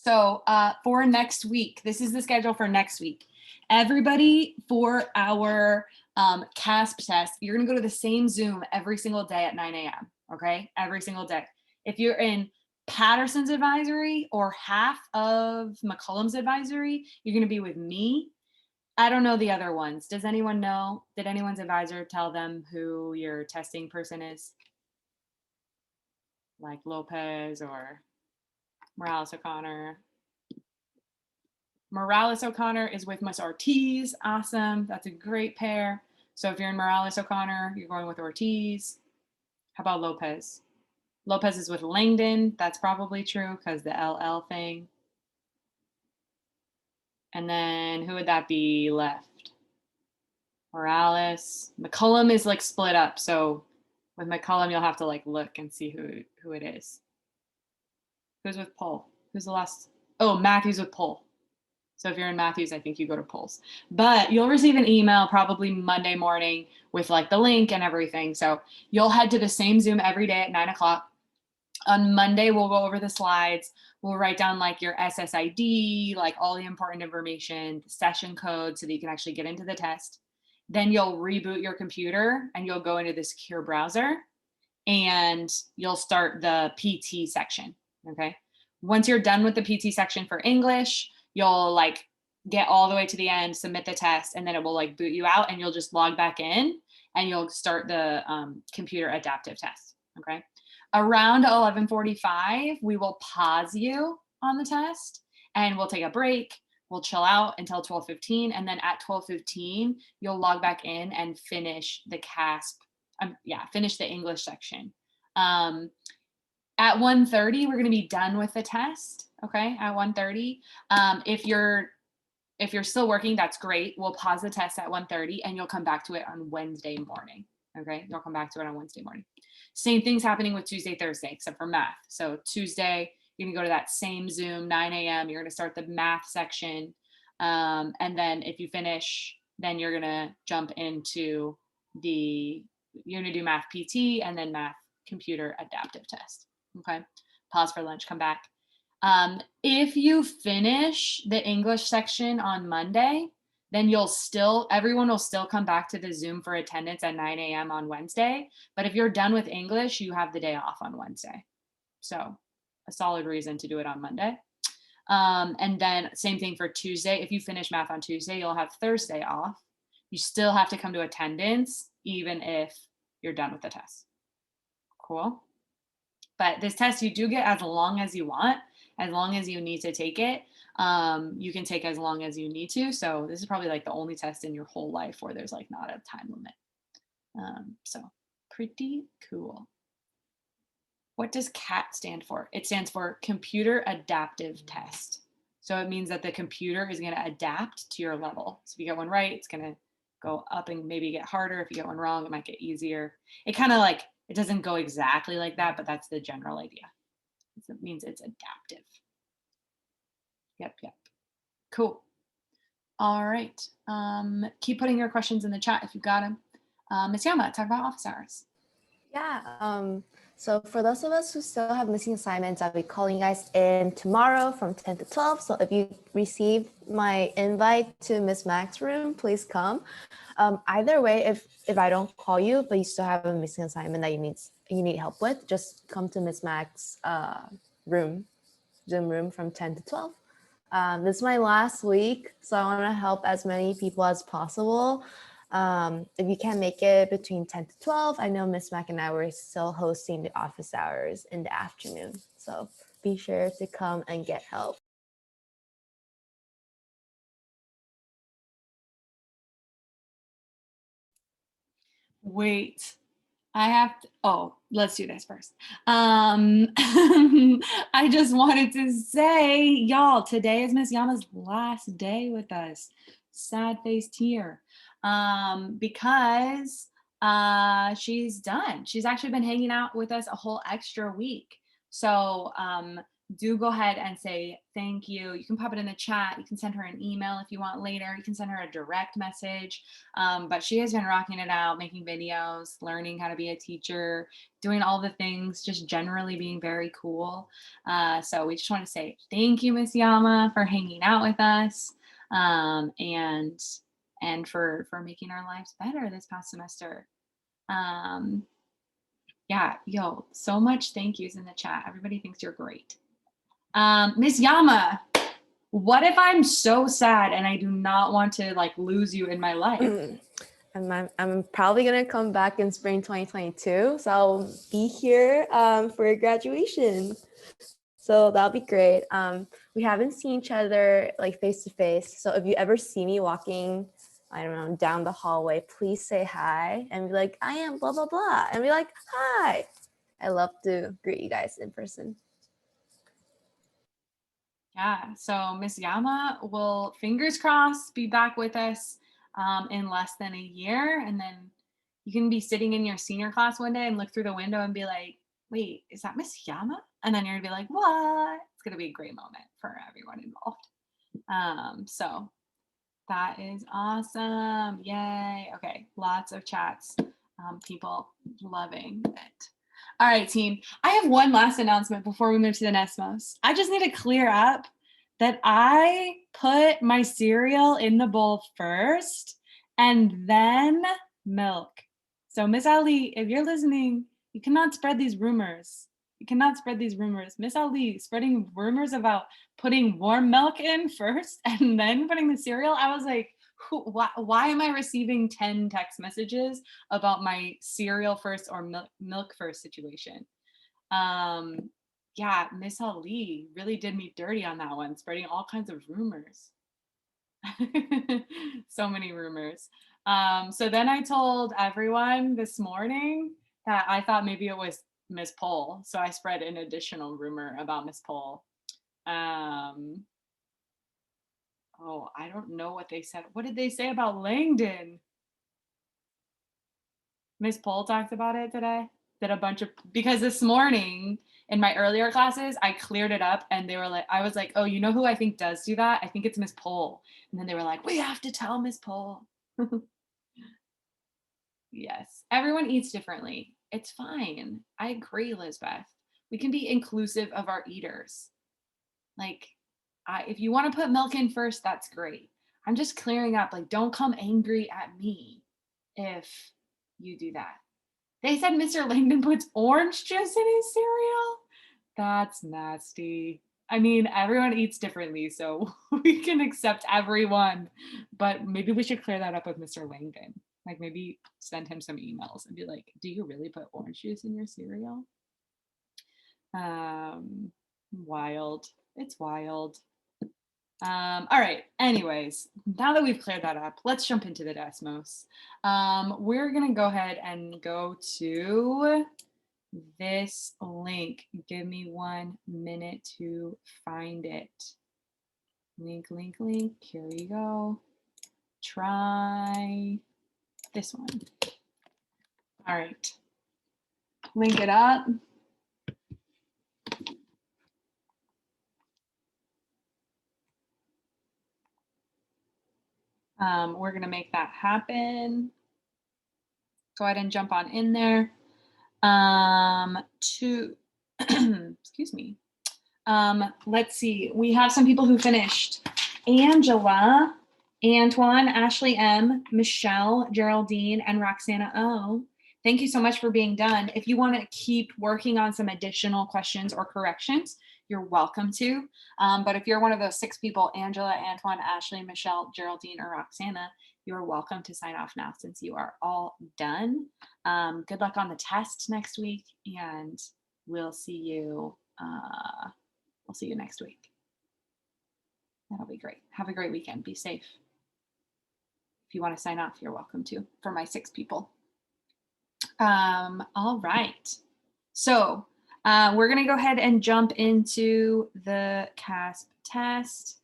So for next week, this is the schedule for next week. Everybody for our CAASPP test, you're going to go to the same Zoom every single day at 9 a.m. Okay, every single day. If you're in Patterson's advisory or half of McCollum's advisory, you're going to be with me. I don't know the other ones. Does anyone know? Did anyone's advisor tell them who your testing person is? Like Lopez or Morales O'Connor. Morales O'Connor is with Miss Ortiz. Awesome. That's a great pair. So if you're in Morales O'Connor, you're going with Ortiz. How about Lopez? Lopez is with Langdon. That's probably true because the LL thing. And then who would that be left? Morales. McCollum is like split up. So with McCollum, you'll have to like look and see who it is. Who's with Pole? Who's the last? Oh, Matthews with Pole. So if you're in Matthews, I think you go to Polls. But you'll receive an email probably Monday morning with like the link and everything. So you'll head to the same Zoom every day at 9 o'clock. On Monday, we'll go over the slides. We'll write down like your SSID, like all the important information, the session code so that you can actually get into the test. Then you'll reboot your computer and you'll go into the secure browser and you'll start the PT section, okay? Once you're done with the PT section for English, you'll like get all the way to the end, submit the test, and then it will like boot you out and you'll just log back in and you'll start the computer adaptive test, okay? Around 11:45, we will pause you on the test and we'll take a break. We'll chill out until 12:15. And then at 12:15, you'll log back in and finish the CAASPP, finish the English section. At 1:30, we're gonna be done with the test, okay, at 1:30. If you're still working, that's great. We'll pause the test at 1:30 and you'll come back to it on Wednesday morning, okay? You'll come back to it on Wednesday morning. Same thing's happening with Tuesday, Thursday, except for math. So Tuesday, you're gonna go to that same Zoom, 9 a.m. You're gonna start the math section. And then if you finish, then you're gonna jump into you're gonna do math PT and then math computer adaptive test, okay? Pause for lunch, come back. If you finish the English section on Monday, then everyone will still come back to the Zoom for attendance at 9 a.m. on Wednesday. But if you're done with English, you have the day off on Wednesday. So a solid reason to do it on Monday. And then same thing for Tuesday. If you finish math on Tuesday, you'll have Thursday off. You still have to come to attendance, even if you're done with the test. Cool. But this test, you do get as long as you want, as long as you need to take it. You can take as long as you need to. So this is probably like the only test in your whole life where there's like not a time limit. So pretty cool. What does CAT stand for? It stands for Computer Adaptive Test. So it means that the computer is going to adapt to your level. So if you get one right, it's going to go up and maybe get harder. If you get one wrong, it might get easier. It kind of like, it doesn't go exactly like that, but that's the general idea. It means it's adaptive. Yep. Cool. All right. Keep putting your questions in the chat if you've got them. Ms. Yama, talk about office hours. Yeah. So for those of us who still have missing assignments, I'll be calling you guys in tomorrow from 10 to 12. So if you received my invite to Miss Mac's room, please come. Either way, if I don't call you, but you still have a missing assignment that you need help with, just come to Miss Mac's Zoom room from 10 to 12. This is my last week, so I want to help as many people as possible. If you can't make it between 10 to 12, I know Miss Mac and I were still hosting the office hours in the afternoon. So be sure to come and get help. Wait, let's do this first. I just wanted to say, y'all, today is Miss Yama's last day with us. Sad face tear. Because she's done. She's actually been hanging out with us a whole extra week. So do go ahead and say thank you. You can pop it in the chat. You can send her an email if you want later. You can send her a direct message. But she has been rocking it out, making videos, learning how to be a teacher, doing all the things, just generally being very cool. So we just want to say thank you, Miss Yama, for hanging out with us, and for making our lives better this past semester. Yeah, yo, so much thank yous in the chat. Everybody thinks you're great. Miss Yama, what if I'm so sad and I do not want to like lose you in my life? I'm probably gonna come back in spring 2022, so I'll be here for your graduation. So that'll be great. We haven't seen each other like face to face. So if you ever see me walking, I don't know, down the hallway, please say hi and be like, I am blah, blah, blah. And be like, hi. I love to greet you guys in person. Yeah, so Miss Yama will, fingers crossed, be back with us in less than a year. And then you can be sitting in your senior class one day and look through the window and be like, wait, is that Miss Yama? And then you're gonna be like, what? It's gonna be a great moment for everyone involved. So that is awesome. Yay. Okay, lots of chats. People loving it. All right, team. I have one last announcement before we move to the Nesmos. I just need to clear up that I put my cereal in the bowl first and then milk. So Miss Ali, if you're listening, you cannot spread these rumors. You cannot spread these rumors. Miss Ali spreading rumors about putting warm milk in first and then putting the cereal. I was like, why am I receiving 10 text messages about my cereal first or milk first situation? Yeah, Miss Ali really did me dirty on that one, spreading all kinds of rumors. So many rumors. So then I told everyone this morning that I thought maybe it was Miss Pole. So I spread an additional rumor about Miss Pole. Oh, I don't know what they said. What did they say about Langdon? Miss Pole talked about it today. That a bunch of, because this morning in my earlier classes, I cleared it up and they were like, I was like, oh, you know who I think does do that? I think it's Miss Pole. And then they were like, we have to tell Miss Pole. Yes, everyone eats differently. It's fine. I agree, Lisbeth. We can be inclusive of our eaters. Like, if you want to put milk in first, that's great. I'm just clearing up, like, don't come angry at me if you do that. They said Mr. Langdon puts orange juice in his cereal. That's nasty. I mean, everyone eats differently, so we can accept everyone. But maybe we should clear that up with Mr. Langdon. Like maybe send him some emails and be like, do you really put orange juice in your cereal? Wild. It's wild. All right. Anyways, now that we've cleared that up, let's jump into the Desmos. We're going to go ahead and go to this link. Give me 1 minute to find it. Link, link, link. Here we go. Try this one. All right. Link it up. We're going to make that happen. Go ahead and jump on in there. Excuse me. Let's see. We have some people who finished. Angela, Antoine, Ashley M, Michelle, Geraldine, and Roxana O. Thank you so much for being done. If you want to keep working on some additional questions or corrections, you're welcome to. But if you're one of those 6 people, Angela, Antoine, Ashley, Michelle, Geraldine, or Roxana, you're welcome to sign off now since you are all done. Good luck on the test next week, and we'll see you. We'll see you next week. That'll be great. Have a great weekend. Be safe. If you want to sign off, you're welcome to, for my 6 people. All right. So we're going to go ahead and jump into the CAASPP test.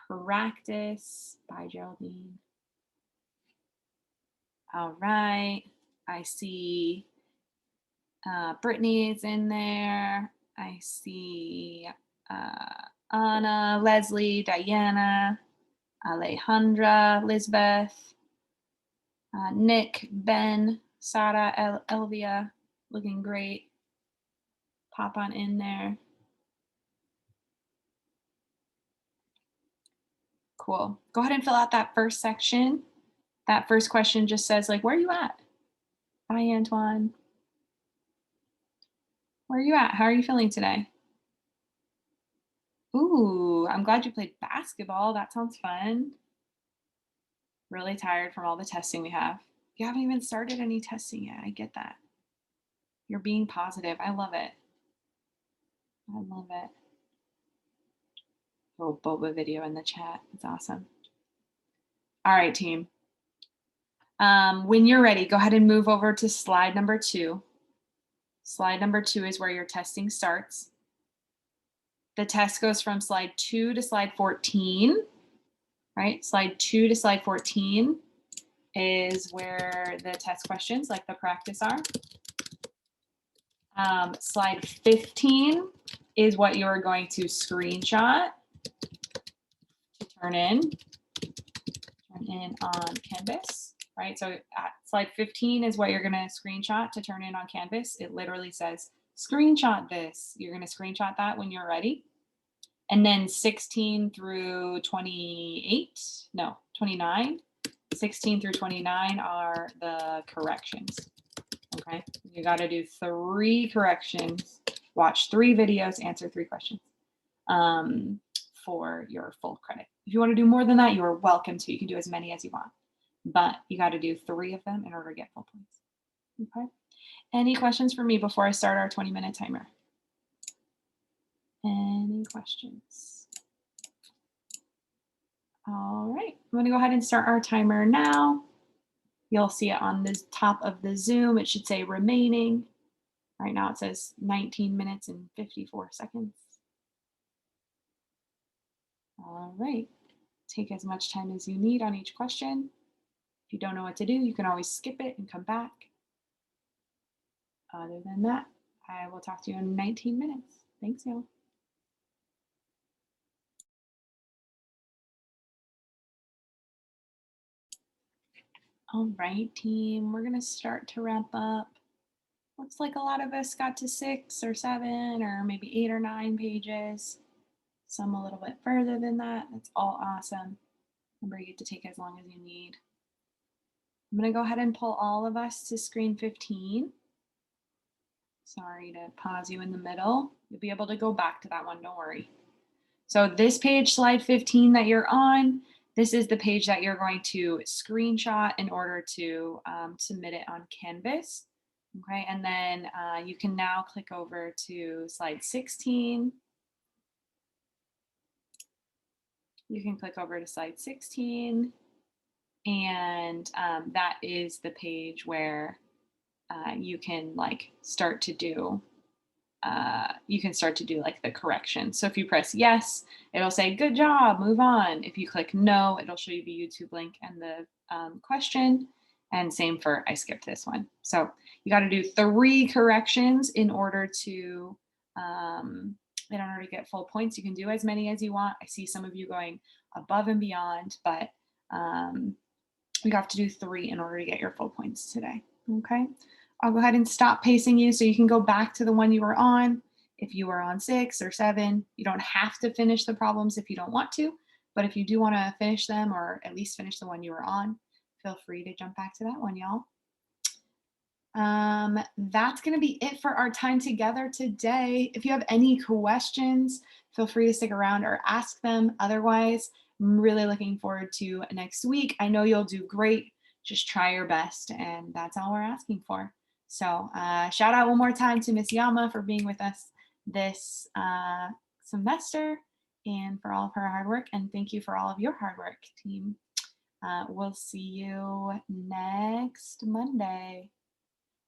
Practice by Geraldine. All right. I see Brittany's in there. I see Anna, Leslie, Diana, Alejandra, Lisbeth, Nick, Ben, Sara, Elvia, looking great. Pop on in there. Cool. Go ahead and fill out that first section. That first question just says like, where are you at? Hi, Antoine. Where are you at? How are you feeling today? Ooh, I'm glad you played basketball. That sounds fun. Really tired from all the testing we have. You haven't even started any testing yet. I get that. You're being positive. I love it. I love it. Little boba video in the chat. It's awesome. All right, team. When you're ready, go ahead and move over to slide number 2. Slide number 2 is where your testing starts. The test goes from slide 2 to slide 14, right? Slide 2 to slide 14 is where the test questions, like the practice are. Slide 15 is what you're going to screenshot to turn in on Canvas, right? So at slide 15 is what you're going to screenshot to turn in on Canvas. It literally says, screenshot this. You're going to screenshot that when you're ready. And then 16 through 28, no, 29, 16 through 29 are the corrections, okay? You got to do 3 corrections, watch 3 videos, answer 3 questions for your full credit. If you want to do more than that, you are welcome to. You can do as many as you want, but you got to do 3 of them in order to get full points, okay? Any questions for me before I start our 20-minute timer? Any questions? All right, I'm going to go ahead and start our timer now. You'll see it on the top of the Zoom. It should say remaining. Right now it says 19 minutes and 54 seconds. All right, take as much time as you need on each question. If you don't know what to do, you can always skip it and come back. Other than that, I will talk to you in 19 minutes. Thanks, y'all. All right, team, we're gonna start to wrap up. Looks like a lot of us got to 6 or 7 or maybe 8 or 9 pages. Some a little bit further than that. That's all awesome. Remember, you get to take as long as you need. I'm gonna go ahead and pull all of us to screen 15. Sorry to pause you in the middle. You'll be able to go back to that one, don't worry. So this page, slide 15 that you're on, this is the page that you're going to screenshot in order to submit it on Canvas. Okay, and then you can now click over to slide 16. You can click over to slide 16, and that is the page where you can like start to do like the correction. So if you press yes, it'll say good job, move on. If you click no, it'll show you the YouTube link and the question. And same for I skipped this one. So you got to do 3 corrections in order to get full points. You can do as many as you want. I see some of you going above and beyond, but you have to do 3 in order to get your full points today. Okay. I'll go ahead and stop pacing you so you can go back to the one you were on. If you were on 6 or 7, you don't have to finish the problems if you don't want to, but if you do want to finish them or at least finish the one you were on, feel free to jump back to that one, y'all. That's going to be it for our time together today. If you have any questions, feel free to stick around or ask them. Otherwise, I'm really looking forward to next week. I know you'll do great. Just try your best, and that's all we're asking for. So shout out one more time to Miss Yama for being with us this semester and for all of her hard work. And thank you for all of your hard work, team. We'll see you next Monday.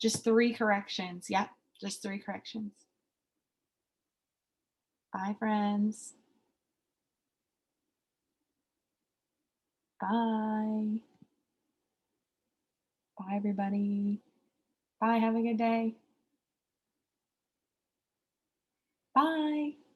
Just 3 corrections. Yep, just 3 corrections. Bye, friends. Bye. Bye, everybody. Bye, have a good day. Bye.